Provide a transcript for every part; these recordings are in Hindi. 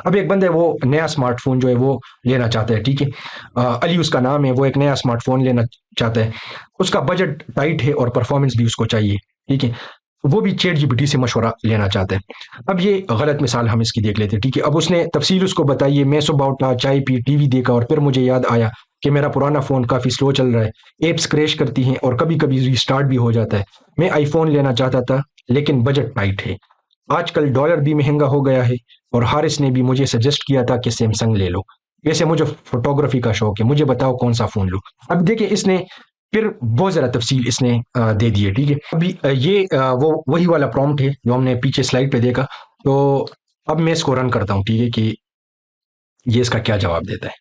अब एक बंदा है, वो नया स्मार्टफोन जो है वो लेना चाहता है, ठीक है। अली उसका नाम है, वो एक नया स्मार्टफोन लेना चाहता है। उसका बजट टाइट है और परफॉर्मेंस भी उसको चाहिए, ठीक है। वो भी चैट जीपीटी से मशवरा लेना चाहता है। अब ये गलत मिसाल हम इसकी देख लेते हैं, ठीक है। अब उसने तफसील उसको बताई है, मैं सुबह उठा, चाय पी, टीवी देखा और फिर मुझे याद आया कि मेरा पुराना फ़ोन काफ़ी स्लो चल रहा है। ऐप्स क्रैश करती हैं और कभी कभी रिस्टार्ट भी हो जाता है। मैं आईफोन लेना चाहता था, लेकिन बजट टाइट है। आजकल डॉलर भी महंगा हो गया है, और हारिस ने भी मुझे सजेस्ट किया था कि सैमसंग ले लो। वैसे मुझे फोटोग्राफी का शौक है, मुझे बताओ कौन सा फ़ोन लूँ। अब देखिए, इसने फिर बहुत ज़्यादा तफसील इसने दे दी है, ठीक है। अभी ये वो वही वाला प्रॉम्प्ट है जो हमने पीछे स्लाइड पे देखा। तो अब मैं इसको रन करता हूँ, ठीक है, कि ये इसका क्या जवाब देता है।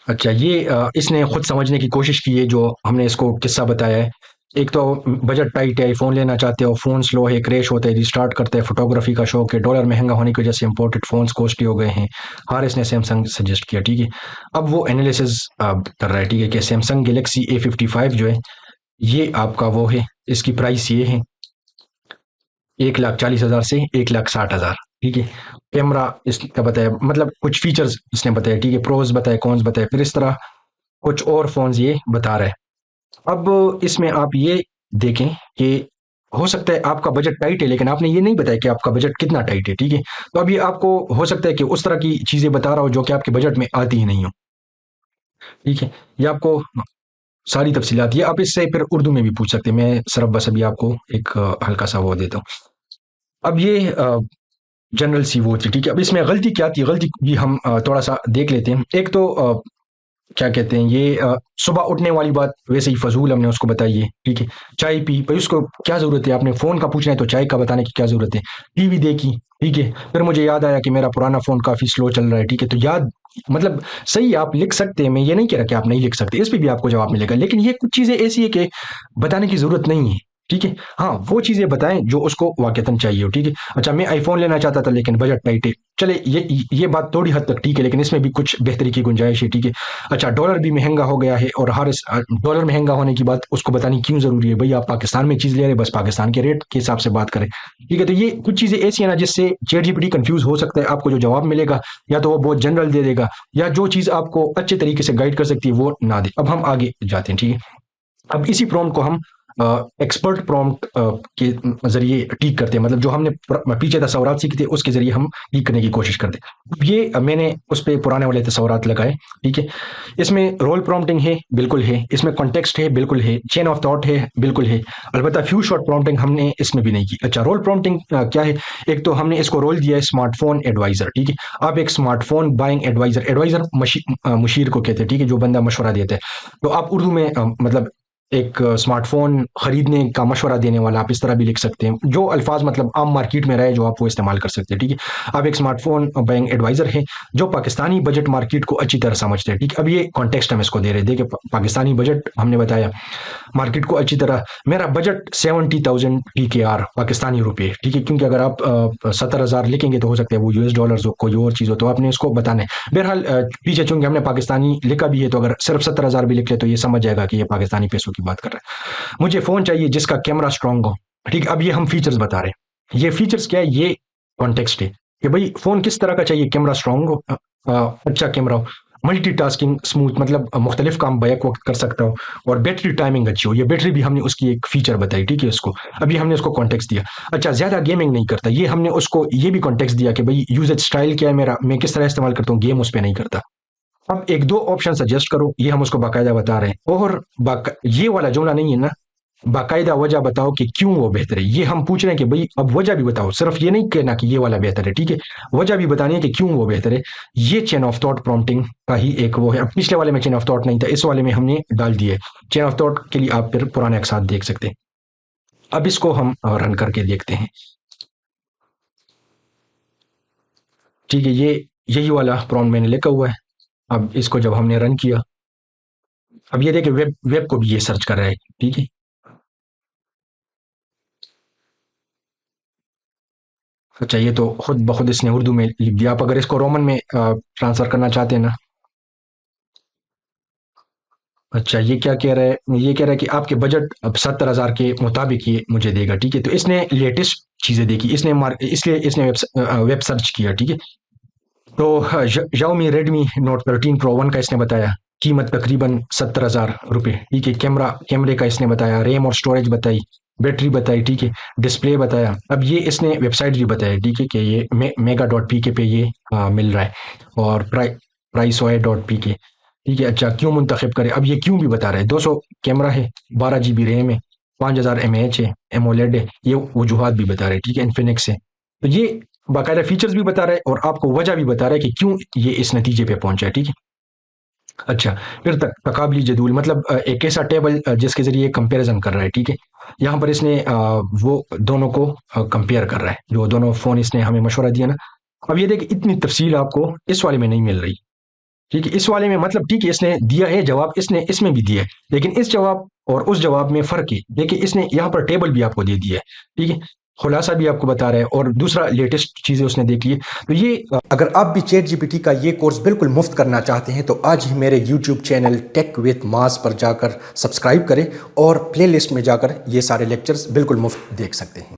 अच्छा, ये इसने खुद समझने की कोशिश की है जो हमने इसको किस्सा बताया है। एक तो बजट टाइट है, फ़ोन लेना चाहते हो, फ़ोन स्लो है, क्रैश होता है, रिस्टार्ट करता है, फोटोग्राफी का शौक है, डॉलर महंगा होने की वजह से इंपोर्टेड फ़ोन्स कॉस्टली हो गए हैं। हारिस ने सैमसंग सजेस्ट किया, ठीक है। अब वो एनालिसिस कर रहा है, ठीक है, कि सैमसंग गैलेक्सी A55 जो है, ये आपका वो है, इसकी प्राइस ये है 1,40,000 से 1,60,000, ठीक है। कैमरा इसका बताया, मतलब कुछ फीचर्स इसने बताया, ठीक है, प्रोज बताए, कॉन्स बताए, फिर इस तरह कुछ और फ़ोन्स ये बता रहा है। अब इसमें आप ये देखें कि हो सकता है आपका बजट टाइट है, लेकिन आपने ये नहीं बताया कि आपका बजट कितना टाइट है, ठीक है। तो अभी आपको हो सकता है कि उस तरह की चीज़ें बता रहा हो जो कि आपके बजट में आती ही नहीं हो, ठीक है। ये आपको सारी तफसीलात, ये आप इससे फिर उर्दू में भी पूछ सकते हैं। मैं सिर्फ बस अभी आपको एक हल्का सा वो देता हूँ। अब ये जनरल सी वो थी, ठीक है। अब इसमें गलती क्या थी, गलती भी हम थोड़ा सा देख लेते हैं। एक तो क्या कहते हैं, ये सुबह उठने वाली बात वैसे ही फजूल हमने उसको बताई है, ठीक है। चाय पी, भाई उसको क्या ज़रूरत है, आपने फ़ोन का पूछना है तो चाय का बताने की क्या ज़रूरत है। टीवी देखी, ठीक है, फिर मुझे याद आया कि मेरा पुराना फ़ोन काफ़ी स्लो चल रहा है, ठीक है। तो याद, मतलब सही आप लिख सकते हैं, मैं ये नहीं कह रहा कि आप नहीं लिख सकते, इस पे भी आपको जवाब मिलेगा, लेकिन ये कुछ चीज़ें ऐसी है कि बताने की ज़रूरत नहीं है, ठीक है। हाँ, वो चीज़ें बताएं जो उसको वाकई चाहिए हो, ठीक है। अच्छा, मैं आईफोन लेना चाहता था लेकिन बजट टाइट है, चले ये बात थोड़ी हद तक ठीक है, लेकिन इसमें भी कुछ बेहतरी की गुंजाइश है, ठीक है। अच्छा, डॉलर भी महंगा हो गया है, और हर डॉलर महंगा होने की बात उसको बतानी क्यों जरूरी है, भाई आप पाकिस्तान में चीज ले रहे हैं, बस पाकिस्तान के रेट के हिसाब से बात करें, ठीक है। तो ये कुछ चीजें ऐसी है ना जिससे चैट जीपीटी कंफ्यूज हो सकता है। आपको जो जवाब मिलेगा, या तो वो बहुत जनरल दे देगा, या जो चीज आपको अच्छे तरीके से गाइड कर सकती है वो ना दे। अब हम आगे जाते हैं, ठीक है। अब इसी प्रॉम्प्ट को हम एक्सपर्ट प्रॉम्प्ट के जरिए ठीक करते हैं, मतलब जो हमने पीछे तस्वुरात सीखे थे उसके जरिए हम ठीक करने की कोशिश करते हैं। अब ये मैंने उस पे पुराने वाले तस्वुरात लगाए, ठीक है। इसमें रोल प्रॉम्प्टिंग है, बिल्कुल है। इसमें कॉन्टेक्स्ट है, बिल्कुल है। चेन ऑफ थॉट है, बिल्कुल है। अलबत्ता फ्यू शॉट प्रॉम्प्टिंग हमने इसमें भी नहीं की। अच्छा, रोल प्रॉम्प्टिंग क्या है? एक तो हमने इसको रोल दिया है स्मार्टफोन एडवाइजर, ठीक है। आप एक स्मार्टफोन बाइंग एडवाइजर, एडवाइजर मुशीर को कहते हैं, ठीक है, जो बंदा मशवरा देता है। तो आप उर्दू में मतलब एक स्मार्टफोन खरीदने का मशवरा देने वाला, आप इस तरह भी लिख सकते हैं। जो अल्फाज मतलब आम मार्केट में रहे, जो आप वो इस्तेमाल कर सकते हैं, ठीक है। आप एक स्मार्टफोन बाइंग एडवाइजर है जो पाकिस्तानी बजट मार्केट को अच्छी तरह समझते हैं, ठीक है। अब ये कॉन्टेक्स्ट हम इसको दे रहे हैं, देखिए पाकिस्तानी बजट हमने बताया, मार्केट को अच्छी तरह। मेरा बजट 70,000 PKR पाकिस्तानी रुपए, ठीक है, क्योंकि अगर आप 70,000 लिखेंगे तो हो सकता है वो US डॉलर हो, कोई और चीज़ हो, तो आपने इसको बताना है। बहरहाल पीछे चूंकि हमने पाकिस्तानी लिखा भी है, तो अगर सिर्फ 70,000 भी लिख ले तो ये समझ जाएगा कि ये पाकिस्तानी पैसों की बात कर रहा है। मुझे फ़ोन चाहिए जिसका कैमरा स्ट्रांग हो, ठीक है। अब ये हम फीचर्स बता रहे हैं, ये फीचर्स क्या है, ये कॉन्टेक्स्ट है कि भाई फ़ोन किस तरह का चाहिए, कैमरा स्ट्रांग हो, अच्छा कैमरा हो, मल्टीटास्किंग स्मूथ, मतलब मुख्तलिफ काम बैक वक्त कर सकता हो, और बैटरी टाइमिंग अच्छी हो। ये बैटरी भी हमने उसकी एक फीचर बताई, ठीक है, उसको। अभी हमने उसको कॉन्टेक्स्ट दिया। अच्छा, ज़्यादा गेमिंग नहीं करता, ये हमने उसको ये भी कॉन्टेक्स्ट दिया कि भाई यूजेज स्टाइल क्या है मेरा, मैं किस तरह इस्तेमाल करता हूँ, गेम उस पर नहीं करता। अब एक दो ऑप्शन सजेस्ट करो, ये हम उसको बाकायदा बता रहे हैं। और ये वाला जुमला नहीं है ना, बाकायदा वजह बताओ कि क्यों वो बेहतर है, ये हम पूछ रहे हैं कि भाई अब वजह भी बताओ, सिर्फ ये नहीं कहना कि ये वाला बेहतर है, ठीक है। वजह भी बतानी है कि क्यों वो बेहतर है। ये चेन ऑफ थॉट प्रॉम्प्टिंग का ही एक वो है। अब पिछले वाले में चेन ऑफ थॉट नहीं था, इस वाले में हमने डाल दिए चेन ऑफ थॉट के लिए। आप फिर पुराने एक साथ देख सकते हैं। अब इसको हम रन करके देखते हैं, ठीक है। ये यही वाला प्रॉम्प्ट मैंने लिखा हुआ है। अब इसको जब हमने रन किया, अब ये देखिए वेब वेब को भी ये सर्च कर रहा है, ठीक है। अच्छा, ये तो खुद ब खुद इसने उर्दू में लिख दिया। आप अगर इसको रोमन में ट्रांसफर करना चाहते हैं ना, अच्छा, ये क्या कह रहा है, ये कह रहा है कि आपके बजट अब 70,000 के मुताबिक ये मुझे देगा, ठीक है। तो इसने लेटेस्ट चीज़ें देखी, इसने इसलिए इसने वेब सर्च किया, ठीक है। तो Xiaomi Redmi Note 13 Pro 1 का इसने बताया, कीमत तकरीबन 70,000 रुपये, ठीक है। कैमरे का इसने बताया, रैम और स्टोरेज बताई, बैटरी बताई, ठीक है, डिस्प्ले बताया। अब ये इसने वेबसाइट भी बताया, ठीक है, कि ये मेगा डॉट पी के पे ये मिल रहा है, और प्राइस वाई डॉट पी के, ठीक है। अच्छा, क्यों मुंतखब करें, अब ये क्यों भी बता रहे हैं। 200 कैमरा है, 12 GB रैम है, 5000 mAh है, एमोलेड है, ये वजूहत भी बता रहे हैं, ठीक है, इन्फिनिक्स से। तो ये बाकायदा फीचर्स भी बता रहा है और आपको वजह भी बता रहा है कि क्यों ये इस नतीजे पे पहुंचा है, ठीक है। अच्छा, फिर तकाबली जदूल, मतलब एक ऐसा टेबल जिसके जरिए कंपैरिजन कर रहा है, ठीक है। यहाँ पर इसने वो दोनों को कंपेयर कर रहा है, जो दोनों फोन इसने हमें मशवरा दिया ना। अब ये देखिए, इतनी तफसील आपको इस वाले में नहीं मिल रही, ठीक है। इस वाले में मतलब ठीक है, इसने दिया है जवाब, इसने इसमें भी दिया है, लेकिन इस जवाब और उस जवाब में फ़र्क है। देखिए, इसने यहाँ पर टेबल भी आपको दे दिया है, ठीक है, खुलासा भी आपको बता रहा है, और दूसरा लेटेस्ट चीज़ें उसने देख ली है। तो ये अगर आप भी चैट जीपीटी का ये कोर्स बिल्कुल मुफ्त करना चाहते हैं, तो आज ही मेरे YouTube channel tech with mass पर जाकर सब्सक्राइब करें और प्लेलिस्ट में जाकर ये सारे लेक्चर्स बिल्कुल मुफ्त देख सकते हैं।